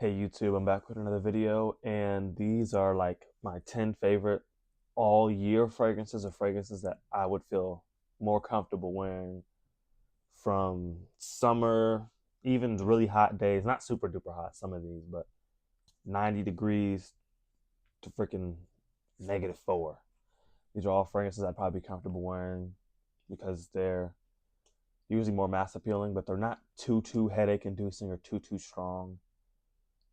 Hey YouTube, I'm back with another video, and these are like my 10 favorite all year fragrances or fragrances that I would feel more comfortable wearing from summer, even the really hot days, not super duper hot, some of these, but 90 degrees to freaking -4. These are all fragrances I'd probably be comfortable wearing because they're usually more mass appealing, but they're not too headache inducing or too strong,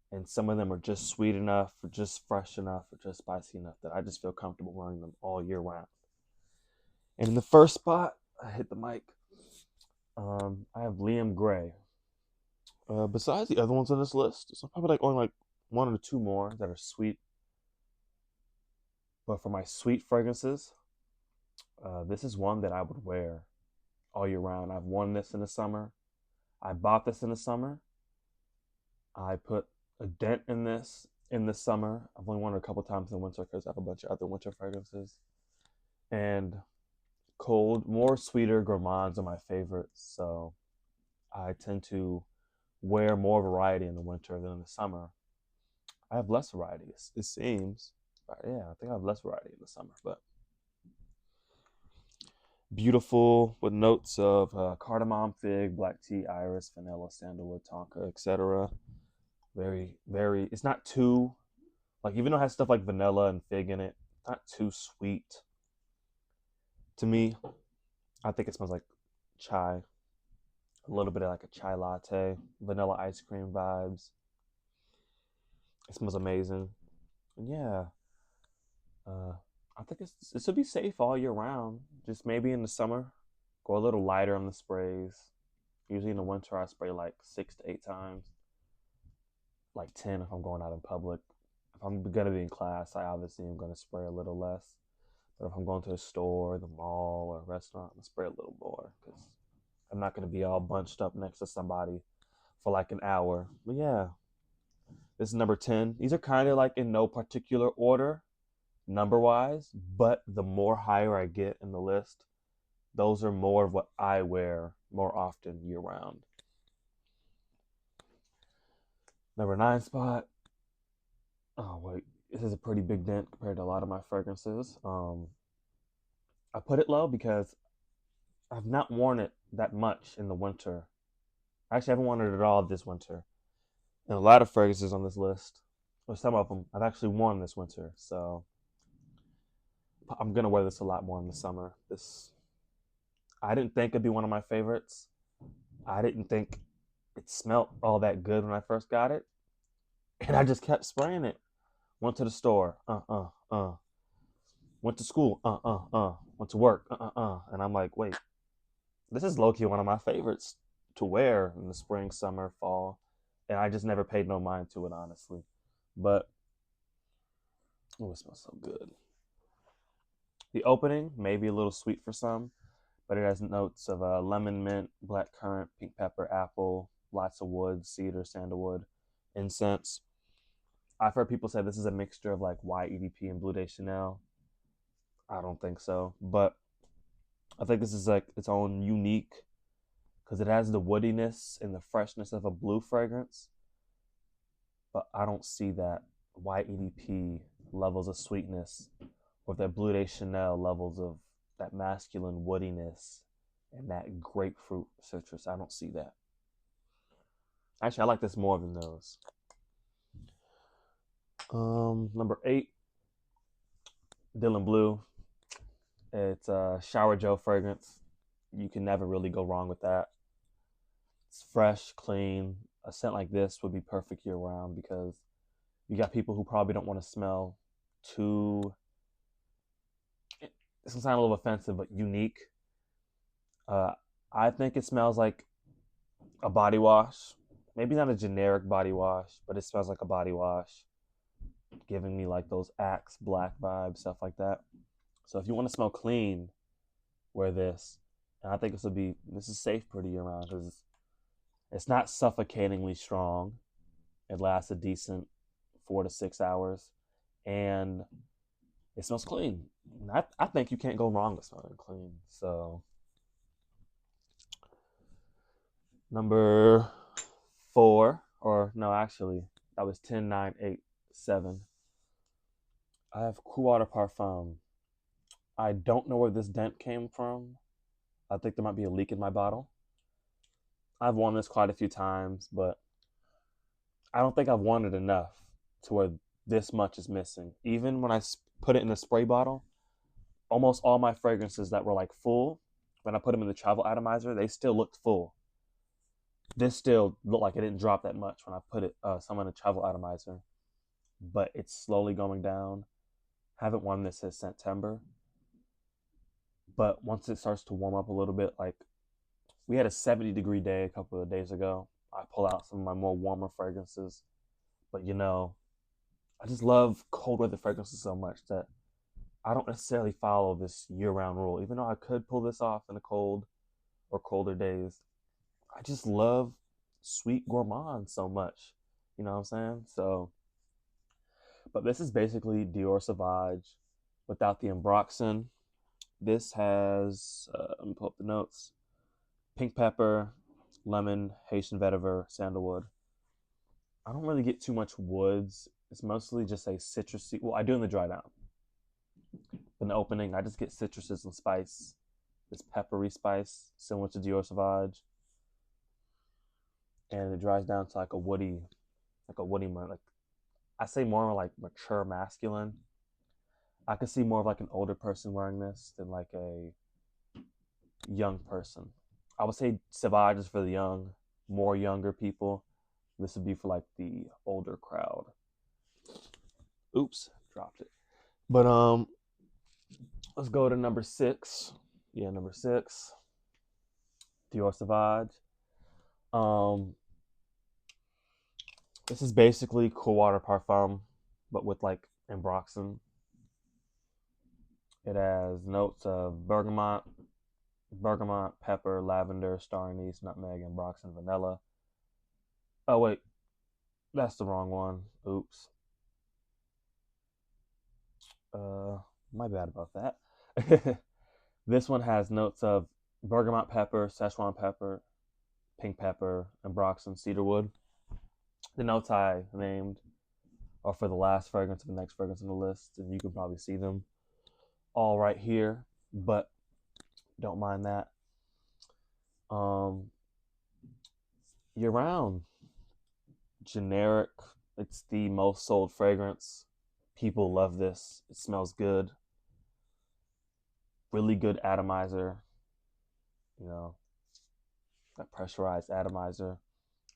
and some of them are just sweet enough or just fresh enough or just spicy enough that I just feel comfortable wearing them all year round. And in the first spot, I hit the mic. I have Liam Gray. Besides the other ones on this list, so probably like only like one or two more that are sweet. But for my sweet fragrances, this is one that I would wear all year round. I've worn this in the summer. I bought this in the summer. I put a dent in this in the summer. I've only worn it a couple times in the winter because I have a bunch of other winter fragrances. And cold, more sweeter gourmands are my favorites. So I tend to wear more variety in the winter than in the summer. I have less variety, it seems. But yeah, I think I have less variety in the summer. But beautiful with notes of cardamom, fig, black tea, iris, vanilla, sandalwood, tonka, etc. Very. It's not too like, even though it has stuff like vanilla and fig in it, not too sweet to me. I think it smells like chai, a little bit of like a chai latte, vanilla ice cream vibes. It smells amazing. And yeah, uh, I think it should be safe all year round. Just maybe in the summer, go a little lighter on the sprays. Usually in the winter, I spray like 6 to 8 times, like 10 if I'm going out in public. If I'm gonna be in class, I obviously am gonna spray a little less. But if I'm going to the store, the mall, or a restaurant, I'm gonna spray a little more because I'm not gonna be all bunched up next to somebody for like an hour. But yeah, this is number 10. These are kind of like in no particular order, number wise, but the more higher I get in the list, those are more of what I wear more often year round. Number 9 spot. Oh, wait. This is a pretty big dent compared to a lot of my fragrances. I put it low because I've not worn it that much in the winter. Actually, I haven't worn it at all this winter. And a lot of fragrances on this list, or some of them, I've actually worn this winter. So I'm gonna wear this a lot more in the summer. This I didn't think it'd be one of my favorites. I didn't think it smelled all that good when I first got it, and I just kept spraying it. Went to the store, Went to school, Went to work, and I'm like, wait, this is low key one of my favorites to wear in the spring, summer, fall, and I just never paid no mind to it, honestly. But oh, it smells so good. The opening may be a little sweet for some, but it has notes of lemon, mint, black currant, pink pepper, apple, lots of wood, cedar, sandalwood, incense. I've heard people say this is a mixture of like YEDP and Blue Day Chanel. I don't think so, but I think this is like its own unique because it has the woodiness and the freshness of a blue fragrance, but I don't see that YEDP levels of sweetness or that Blue Day Chanel levels of that masculine woodiness and that grapefruit citrus. I don't see that. Actually, I like this more than those. Number 8, Dylan Blue. It's a shower gel fragrance. You can never really go wrong with that. It's fresh, clean. A scent like this would be perfect year round because you got people who probably don't want to smell too. It's gonna sound a little offensive, but unique. Uh, I think it smells like a body wash. Maybe not a generic body wash, but it smells like a body wash, giving me like those Axe black vibes, stuff like that. So if you want to smell clean, wear this. And I think this is safe pretty year round because it's not suffocatingly strong. It lasts a decent 4 to 6 hours, and it smells clean. And I think you can't go wrong with smelling clean. So number 4, or no, actually, That was 10, 9, 8, 7. I have Cool Water Parfum. I don't know where this dent came from. I think there might be a leak in my bottle. I've worn this quite a few times, but I don't think I've worn it enough to where this much is missing. Even when I put it in a spray bottle, almost all my fragrances that were like full, when I put them in the travel atomizer, they still looked full. This still looked like it didn't drop that much when I put it some in the travel atomizer, but it's slowly going down. Haven't worn this since September, but once it starts to warm up a little bit, like we had a 70-degree day a couple of days ago, I pull out some of my more warmer fragrances. But I just love cold weather fragrances so much that I don't necessarily follow this year-round rule. Even though I could pull this off in the cold or colder days, I just love sweet gourmand so much. You know what I'm saying? So, but this is basically Dior Sauvage without the Ambroxan. This has, let me pull up the notes: pink pepper, lemon, Haitian vetiver, sandalwood. I don't really get too much woods. It's mostly just a citrusy. Well, I do in the dry down. In the opening, I just get citruses and spice. This peppery spice, similar to Dior Sauvage, and it dries down to like a woody, like I say more like mature masculine. I could see more of like an older person wearing this than like a young person. I would say Sauvage is for the young, more younger people. This would be for like the older crowd. Oops, dropped it. But let's go to number 6. Yeah, number 6, Dior Sauvage. Um, this is basically Cool Water Parfum, but with like Ambroxan. It has notes of bergamot, pepper, lavender, star anise, nutmeg, Ambroxan, vanilla. Oh wait, that's the wrong one. Oops. Uh, my bad about that. This one has notes of bergamot pepper, Szechuan pepper, pink pepper, Ambroxan, cedarwood. The notes I named are for the last fragrance and the next fragrance on the list, and you can probably see them all right here, but don't mind that. Um, Year round, generic. It's the most sold fragrance. People love this. It smells good. Really good atomizer. You know, that pressurized atomizer.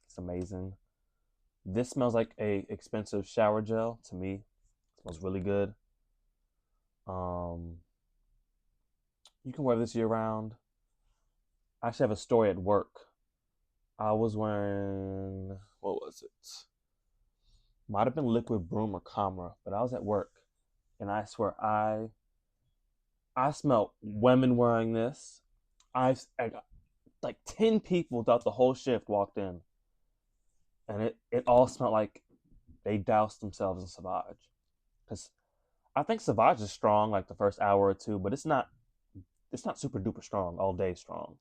It's amazing. This smells like a expensive shower gel to me. It smells really good. Um, you can wear this year round. I actually have a story at work. I was wearing, what was it? Might have been Liquid Broom or Camera, but I was at work, and I swear I smelled women wearing this. I got like 10 people throughout the whole shift walked in, and it all smelled like they doused themselves in Sauvage. Because I think Sauvage is strong like the first hour or two, but it's not super duper strong all day strong.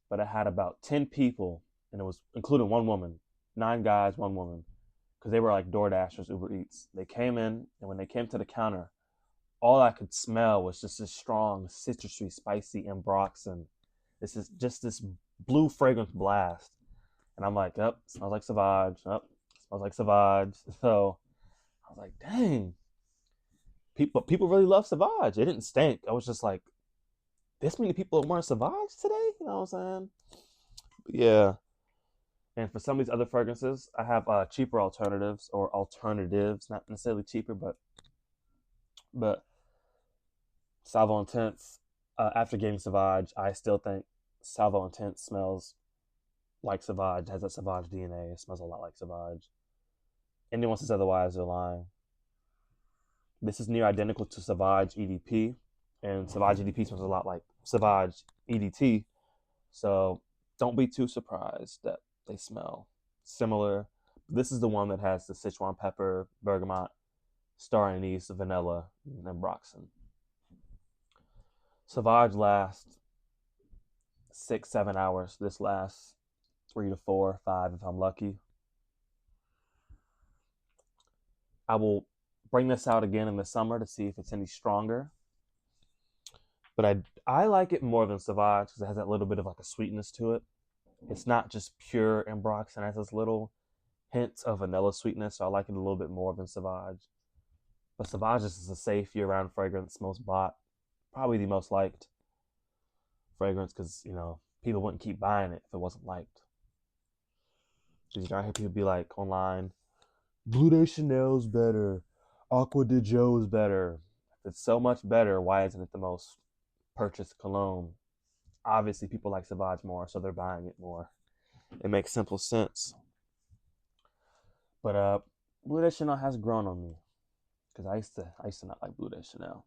But I had about 10 people, and it was including one woman, 9 guys, one woman, because they were like DoorDashers, Uber Eats. They came in, and when they came to the counter, all I could smell was just this strong, citrusy, spicy Ambroxan. This is just this blue fragrance blast. And I'm like, yep, smells like Sauvage. Yep, smells like Sauvage. So I was like, dang. People really love Sauvage. It didn't stink. I was just like, this many people are wearing Sauvage today? You know what I'm saying? But yeah. And for some of these other fragrances, I have cheaper alternatives, not necessarily cheaper, but Salvo Intense. After getting Sauvage, I still think Salvo Intense smells like Sauvage. It has that Sauvage DNA. It smells a lot like Sauvage. Anyone says otherwise, they're lying. This is near identical to Sauvage EDP, and Sauvage EDP smells a lot like Sauvage EDT. So don't be too surprised that they smell similar. This is the one that has the Sichuan pepper, bergamot, star anise, vanilla, and Ambroxan. Sauvage lasts 6, 7 hours. This lasts 3 to 4, 5 if I'm lucky. I will bring this out again in the summer to see if it's any stronger. But I like it more than Sauvage because it has that little bit of like a sweetness to it. It's not just pure Ambrox, and it has this little hints of vanilla sweetness, so I like it a little bit more than Sauvage. But Sauvage is a safe year-round fragrance, most bought, probably the most liked fragrance because people wouldn't keep buying it if it wasn't liked. Because I hear people be like online, Blue de Chanel's better, Aqua de Joe's better. If it's so much better, why isn't it the most purchased cologne? Obviously, people like Sauvage more, so they're buying it more. It makes simple sense. But Blue de Chanel has grown on me because I used to not like Blue de Chanel.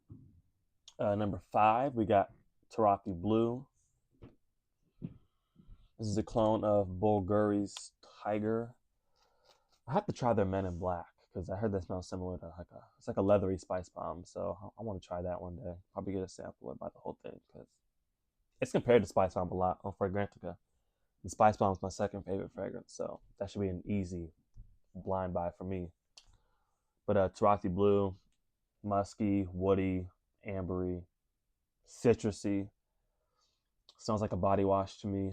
Number 5, we got Tarathi Blue. This is a clone of Bulgari's Tiger. I have to try their Men in Black because I heard that smells similar to it's like a leathery spice bomb. So I want to try that one day. Probably get a sample or buy the whole thing because it's compared to Spice Bomb a lot on Fragrantica. And Spice Bomb is my second favorite fragrance, so that should be an easy blind buy for me. But Tarathi Blue, musky, woody, ambery, citrusy. Smells like a body wash to me.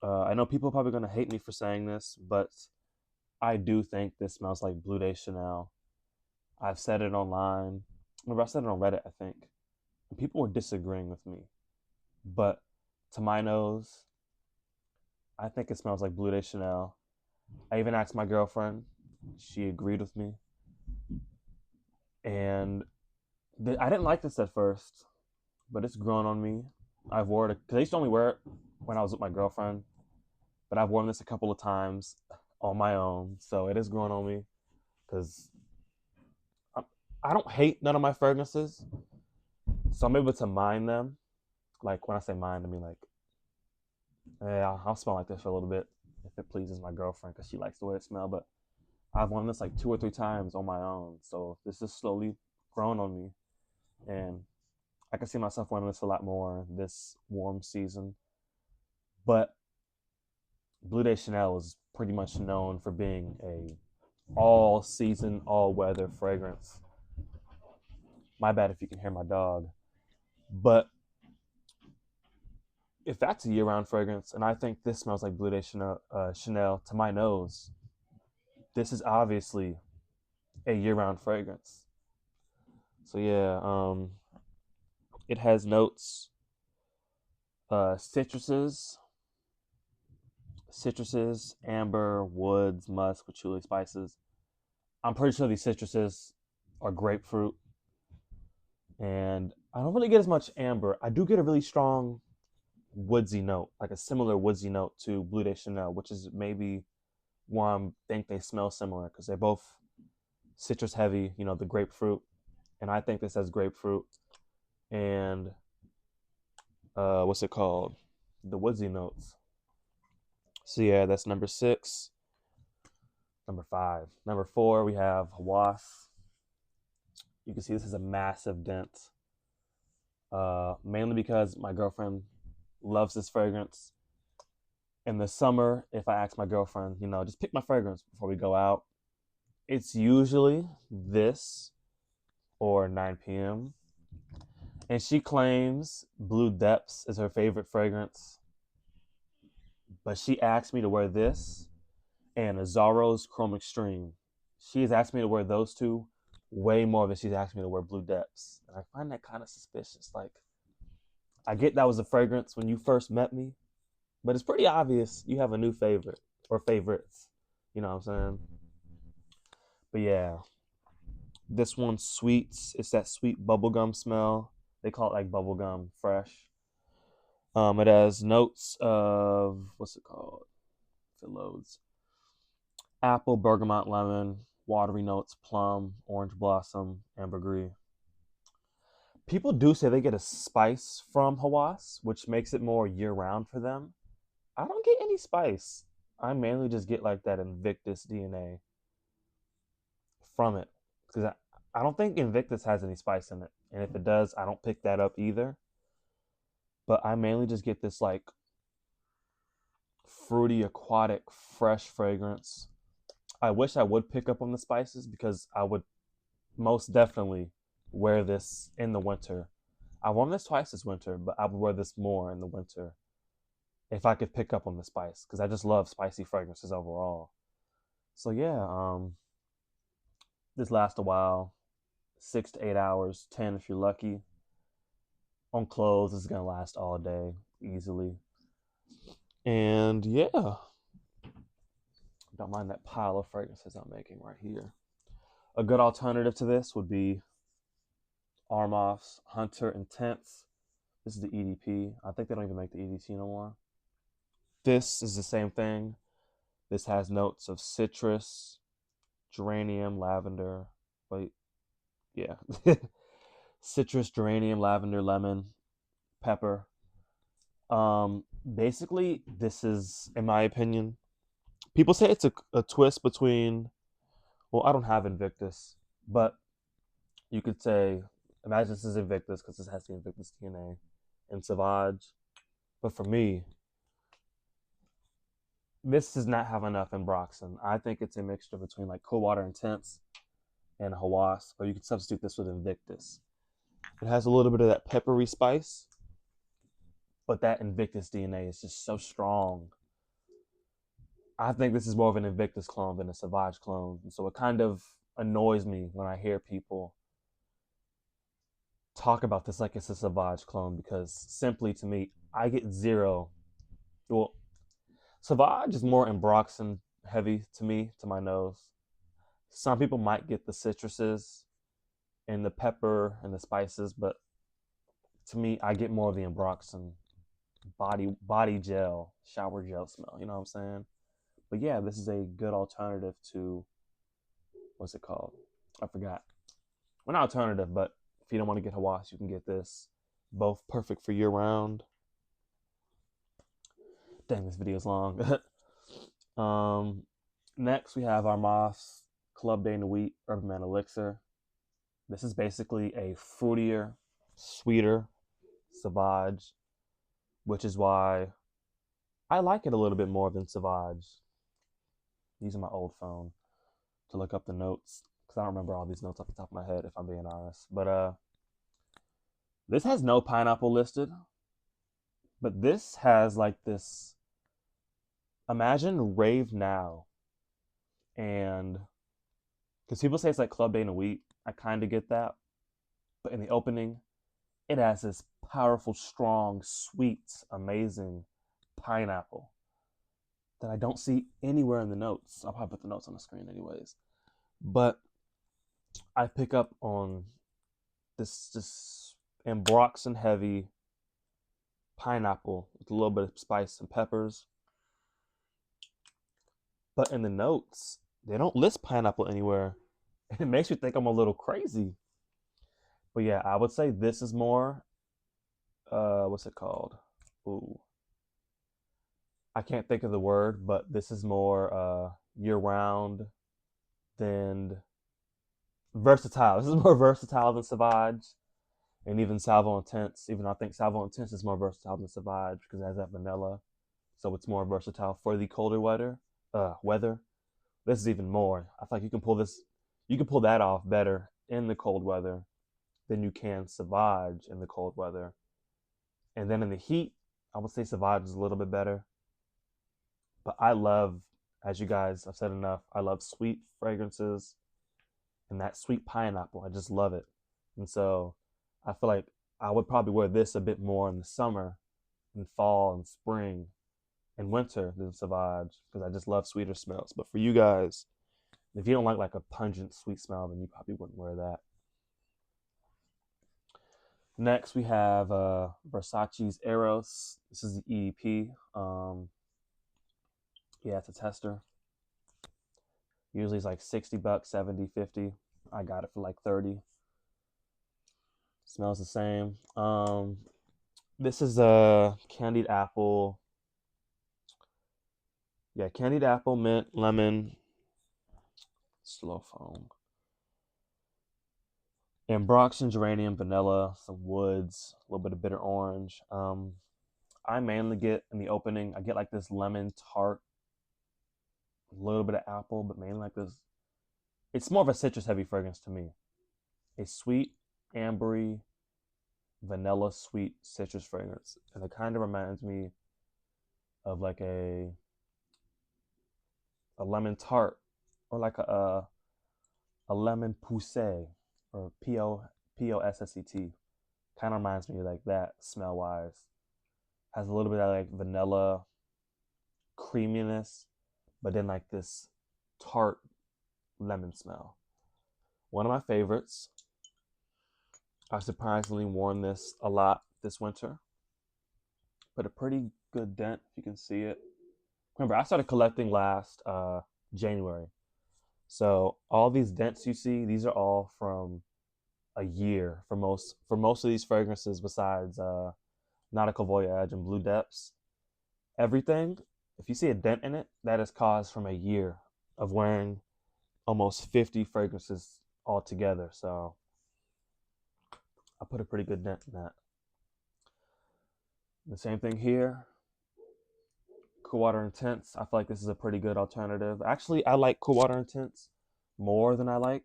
I know people are probably going to hate me for saying this, but I do think this smells like Bleu de Chanel. I've said it online. Remember, I said it on Reddit, I think. And people were disagreeing with me. But to my nose, I think it smells like Bleu de Chanel. I even asked my girlfriend. She agreed with me. And I didn't like this at first, but it's grown on me. I've worn it because I used to only wear it when I was with my girlfriend, but I've worn this a couple of times on my own, so it has grown on me because I don't hate none of my fragrances, so I'm able to mind them. Like when I say mind, I mean like, yeah, I'll smell like this for a little bit if it pleases my girlfriend because she likes the way it smells. But I've worn this like 2 or 3 times on my own, so this is slowly grown on me, and I can see myself wearing this a lot more this warm season. But Bleu de Chanel is pretty much known for being a all season, all weather fragrance. My bad if you can hear my dog. But if that's a year-round fragrance, and I think this smells like Bleu de Chanel to my nose, this is obviously a year-round fragrance. So yeah, it has notes, citruses, amber, woods, musk, patchouli, spices. I'm pretty sure these citruses are grapefruit, and I don't really get as much amber. I do get a really strong woodsy note, like a similar woodsy note to Bleu de Chanel, which is maybe why I think they smell similar because they're both citrus heavy, the grapefruit, and I think this has grapefruit and what's it called? The woodsy notes. So yeah, that's number 6. Number 5. Number 4, we have Hawass. You can see this is a massive dent. Mainly because my girlfriend loves this fragrance. In the summer, if I ask my girlfriend, just pick my fragrance before we go out, it's usually this or 9 p.m. And she claims Blue Depths is her favorite fragrance. But she asked me to wear this and Azzaro's Chrome Extreme. She has asked me to wear those two way more than she's asked me to wear Blue Depths. And I find that kind of suspicious. Like, I get that was a fragrance when you first met me, but it's pretty obvious you have a new favorite or favorites. You know what I'm saying? But yeah, this one's sweets. It's that sweet bubblegum smell. They call it like bubblegum fresh. It has notes of, what's it called? If it loads. Apple, bergamot, lemon, watery notes, plum, orange blossom, ambergris. People do say they get a spice from Hawass, which makes it more year-round for them. I don't get any spice. I mainly just get like that Invictus DNA from it. Because I don't think Invictus has any spice in it. And if it does, I don't pick that up either. But I mainly just get this like fruity, aquatic, fresh fragrance. I wish I would pick up on the spices because I would most definitely wear this in the winter. I worn this twice this winter, but I would wear this more in the winter if I could pick up on the spice because I just love spicy fragrances overall. So yeah, this lasts a while, 6 to 8 hours, 10 if you're lucky. On clothes, it's gonna last all day easily. And yeah, don't mind that pile of fragrances I'm making right here. A good alternative to this would be Armoff's Hunter Intense. This is the EDP. I think they don't even make the EDT no more. This is the same thing. This has notes of citrus, geranium, lavender. Wait, yeah. Citrus, geranium, lavender, lemon, pepper. Basically, this is, in my opinion, people say it's a twist between, well, I don't have Invictus, but you could say, imagine this is Invictus because this has the Invictus DNA and Savage. But for me, this does not have enough Ambroxan. I think it's a mixture between like Coldwater Intense and Hawass, or you could substitute this with Invictus. It has a little bit of that peppery spice, but that Invictus DNA is just so strong. I think this is more of an Invictus clone than a Savage clone. And so it kind of annoys me when I hear people talk about this like it's a Savage clone because simply to me, I get zero. Well, Savage is more Ambroxan heavy to me, to my nose. Some people might get the citruses and the pepper and the spices, but to me, I get more of the Ambroxan body gel, shower gel smell. You know what I'm saying? But yeah, this is a good alternative to what's it called? I forgot. Well, not alternative, but if you don't want to get Hawass, you can get this. Both perfect for year round. Dang, this video is long. um, Next we have our Moss Club Day Nuit Urban Man Elixir. This is basically a fruitier, sweeter Savage, which is why I like it a little bit more than Savage. Using my old phone to look up the notes because I don't remember all these notes off the top of my head if I'm being honest. But this has no pineapple listed, but this has like this. Imagine Rave Now, and because people say it's like Club Day and a Wheat, I kind of get that, but in the opening, it has this powerful, strong, sweet, amazing pineapple that I don't see anywhere in the notes. I'll probably put the notes on the screen anyways, but I pick up on this Ambroxan heavy pineapple with a little bit of spice and peppers. But in the notes, they don't list pineapple anywhere. And it makes me think I'm a little crazy. But yeah, I would say this is more what's it called? Ooh. I can't think of the word, but this is more year round than versatile. This is more versatile than Savage and even Salvo Intense. Even though I think Salvo Intense is more versatile than Savage because it has that vanilla. So it's more versatile for the colder weather. This is even more. I feel like you can pull that off better in the cold weather than you can Savage in the cold weather. And then in the heat, I would say Savage is a little bit better. But I love, as you guys have said enough, I love sweet fragrances and that sweet pineapple. I just love it. And so I feel like I would probably wear this a bit more in the summer, in fall and spring and winter than Savage because I just love sweeter smells. But for you guys, if you don't like a pungent sweet smell, then you probably wouldn't wear that. Next, we have Versace's Eros. This is the EDP. Yeah, it's a tester. Usually it's like 60 bucks, 70, 50. I got it for like 30. Smells the same. This is a candied apple. Yeah, candied apple, mint, lemon, slow foam. Ambroxan, geranium, vanilla, some woods, a little bit of bitter orange. I mainly get in the opening, I get like this lemon tart a little bit of apple, but mainly like this. It's more of a citrus heavy fragrance to me. A sweet, ambery, vanilla sweet citrus fragrance. And it kind of reminds me of like a lemon tart or like a lemon poussé or P O S S E T. Kind of reminds me like that smell wise. Has a little bit of like vanilla creaminess, but then like this tart lemon smell. One of my favorites. I surprisingly worn this a lot this winter. Put a pretty good dent if you can see it. Remember, I started collecting last January. So all these dents you see, these are all from a year for most of these fragrances besides Nautical Voyage and Blue Depths. Everything, if you see a dent in it, that is caused from a year of wearing almost 50 fragrances altogether. So I put a pretty good dent in that. The same thing here. Cool Water Intense. I feel like this is a pretty good alternative. Actually, I like Cool Water Intense more than I like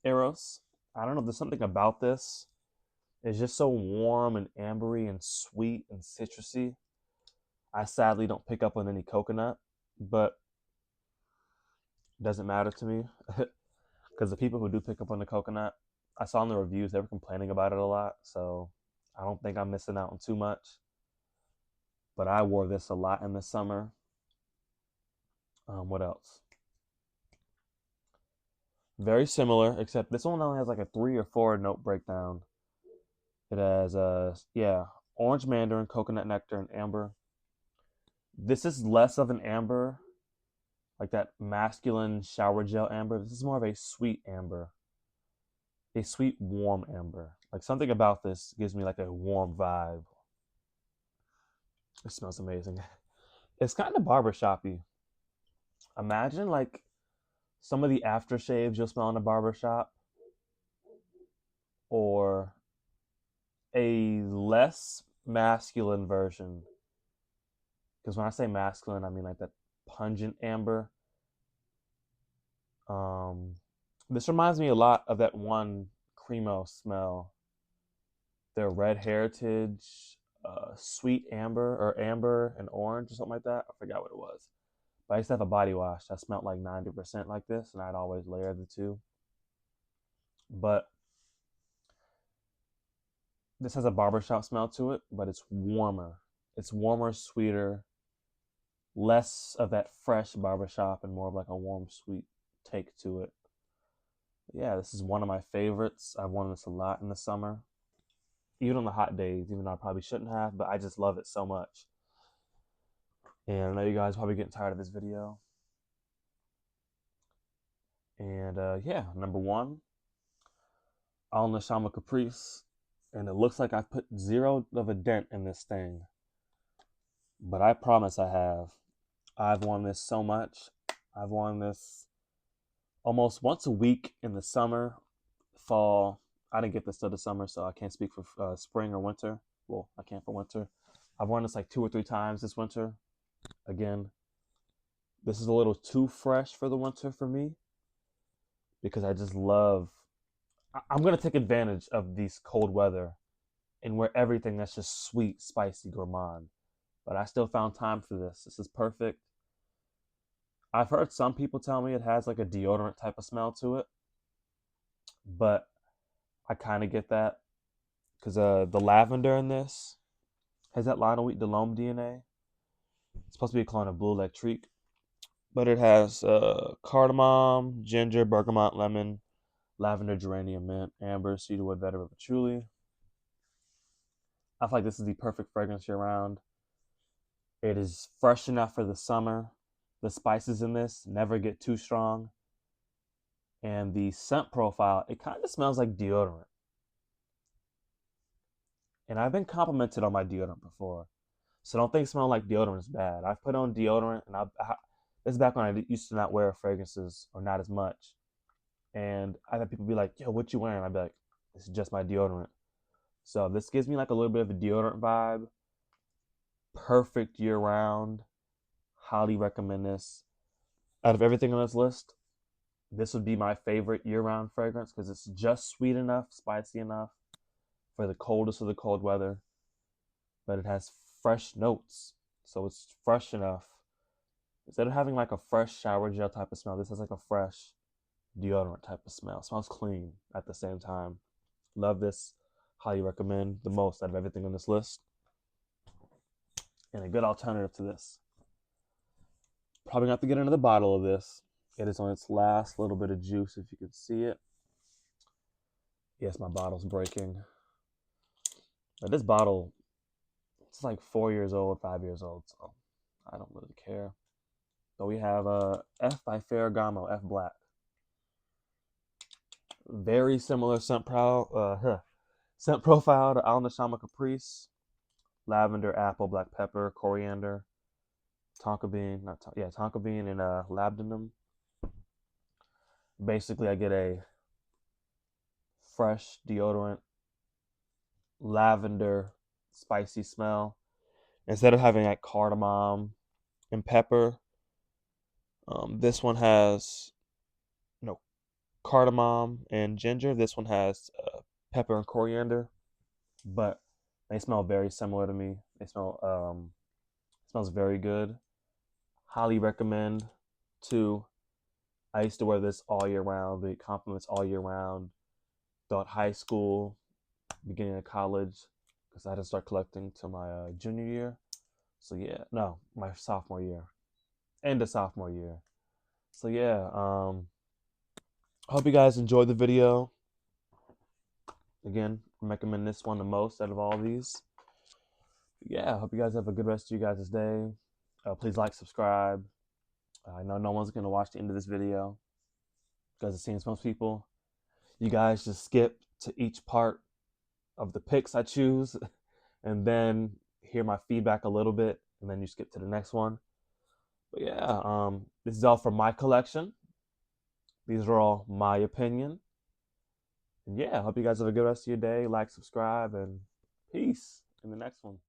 Eros. I don't know. There's something about this. It's just so warm and ambery and sweet and citrusy. I sadly don't pick up on any coconut, but it doesn't matter to me because the people who do pick up on the coconut, I saw in the reviews they were complaining about it a lot. So I don't think I'm missing out on too much. But I wore this a lot in the summer. What else? Very similar, except this one only has like a 3 or 4 note breakdown. It has orange mandarin, coconut nectar, and amber. This is less of an amber, like that masculine shower gel amber. This is more of a sweet amber, a sweet warm amber. Like something about this gives me like a warm vibe. It smells amazing. It's kind of barbershoppy. Imagine like some of the aftershaves you'll smell in a barbershop, or a less masculine version. Because when I say masculine, I mean like that pungent amber. Um, this reminds me a lot of that one Cremo smell, their Red Heritage, Sweet Amber or Amber and Orange or something like that. I forgot what it was. But I used to have a body wash that smelled like 90% like this, and I'd always layer the two. But this has a barbershop smell to it, but it's warmer. It's warmer, sweeter, less of that fresh barbershop and more of like a warm, sweet take to it. But yeah, this is one of my favorites. I've worn this a lot in the summer, even on the hot days, even though I probably shouldn't have, but I just love it so much. And I know you guys are probably getting tired of this video. And yeah, number one, Al Nashama Caprice. And it looks like I've put zero of a dent in this thing. But I promise I have. I've worn this so much. I've worn this almost once a week in the summer, fall. I didn't get this till the summer, so I can't speak for spring or winter. Well, I can't for winter. I've worn this like 2 or 3 times this winter. Again, this is a little too fresh for the winter for me because I just love. I'm gonna take advantage of these cold weather and wear everything that's just sweet, spicy, gourmand. But I still found time for this. This is perfect. I've heard some people tell me it has like a deodorant type of smell to it, but I kind of get that because the lavender in this has that Lanolite de L'Homme DNA. It's supposed to be a clone of Blue Electrique, but it has cardamom, ginger, bergamot, lemon, lavender, geranium, mint, amber, cedarwood, vetiver, patchouli. I feel like this is the perfect fragrance year round. It is fresh enough for the summer. The spices in this never get too strong. And the scent profile, it kind of smells like deodorant. And I've been complimented on my deodorant before. So don't think smelling like deodorant is bad. I've put on deodorant, and this is back when I used to not wear fragrances or not as much. And I've had people be like, yo, what you wearing? I'd be like, this is just my deodorant. So this gives me like a little bit of a deodorant vibe. Perfect year round. Highly recommend this. Out of everything on this list, this would be my favorite year-round fragrance because it's just sweet enough, spicy enough for the coldest of the cold weather, but it has fresh notes, so it's fresh enough. Instead of having like a fresh shower gel type of smell, this has like a fresh deodorant type of smell. It smells clean at the same time. Love this. Highly recommend the most out of everything on this list. And a good alternative to this. Probably not to get another bottle of this. It is on its last little bit of juice, if you can see it. Yes, my bottle's breaking. But this bottle, it's like 4 years old, 5 years old, so I don't really care. But we have F by Ferragamo, F Black. Very similar scent profile to Al Nashama Caprice. Lavender, apple, black pepper, coriander, tonka bean, tonka bean and labdanum. Basically, I get a fresh deodorant, lavender, spicy smell. Instead of having like cardamom and pepper, this one has cardamom and ginger. This one has pepper and coriander, but they smell very similar to me. They smells very good. Highly recommend. Two, I used to wear this all year round. The compliments all year round. Throughout high school, beginning of college, because I had to start collecting to my junior year. So yeah, no, my sophomore year, end of sophomore year. So yeah, hope you guys enjoyed the video. Again, I recommend this one the most out of all these. Yeah, I hope you guys have a good rest of your guys' day. Please like, subscribe. I know no one's gonna watch the end of this video because it seems most people, you guys just skip to each part of the picks I choose and then hear my feedback a little bit and then you skip to the next one. But yeah, this is all from my collection. These are all my opinion. And yeah, I hope you guys have a good rest of your day. Like, subscribe, and peace in the next one.